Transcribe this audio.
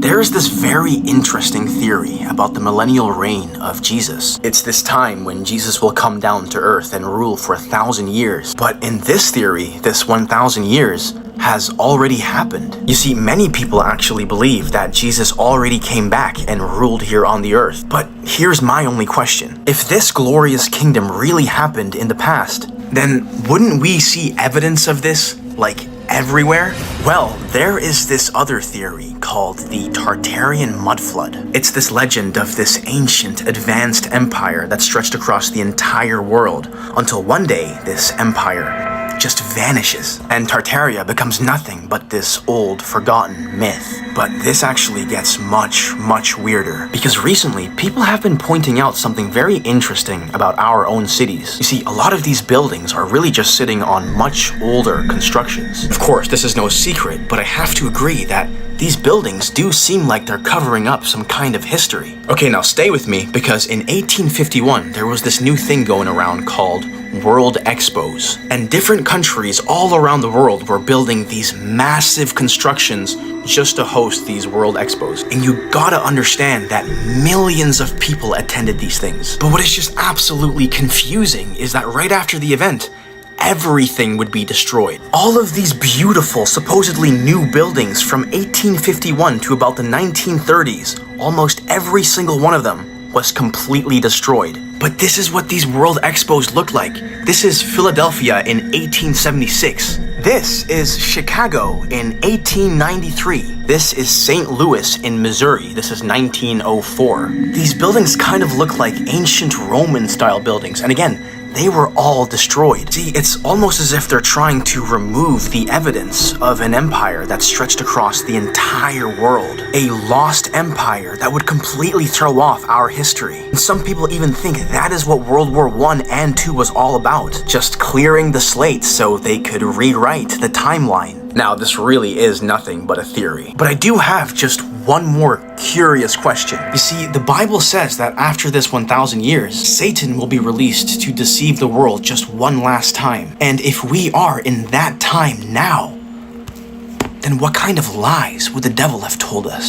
There is this very interesting theory about the millennial reign of Jesus. It's this time when Jesus will come down to earth and rule for 1,000 years. But in this theory, this 1,000 years has already happened. You see, many people actually believe that Jesus already came back and ruled here on the earth. But here's my only question. If this glorious kingdom really happened in the past, then wouldn't we see evidence of this, like, everywhere? Well, there is this other theory called the Tartarian mud flood. It's this legend of this ancient, advanced empire that stretched across the entire world until one day this empire just vanishes and Tartaria becomes nothing but this old, forgotten myth. But this actually gets much, much weirder because recently people have been pointing out something very interesting about our own cities. You see, a lot of these buildings are really just sitting on much older constructions. Of course, this is no secret, but I have to agree that these buildings do seem like they're covering up some kind of history. Okay, now stay with me, because in 1851, there was this new thing going around called World Expos. And different countries all around the world were building these massive constructions just to host these World Expos. And you gotta understand that millions of people attended these things. But what is just absolutely confusing is that right after the event, everything would be destroyed. All of these beautiful, supposedly new buildings from 1851 to about the 1930s, almost every single one of them was completely destroyed. But this is what these World Expos look like. This is Philadelphia in 1876. This is Chicago in 1893. This is St. Louis in Missouri. This is 1904. These buildings kind of look like ancient Roman-style buildings. And again, they were all destroyed. See, it's almost as if they're trying to remove the evidence of an empire that stretched across the entire world. A lost empire that would completely throw off our history. And some people even think that is what World War I and II was all about. Just clearing the slate so they could rewrite the timeline. Now, this really is nothing but a theory. But I do have just one more curious question. You see, the Bible says that after this 1,000 years, Satan will be released to deceive the world just one last time. And if we are in that time now, then what kind of lies would the devil have told us?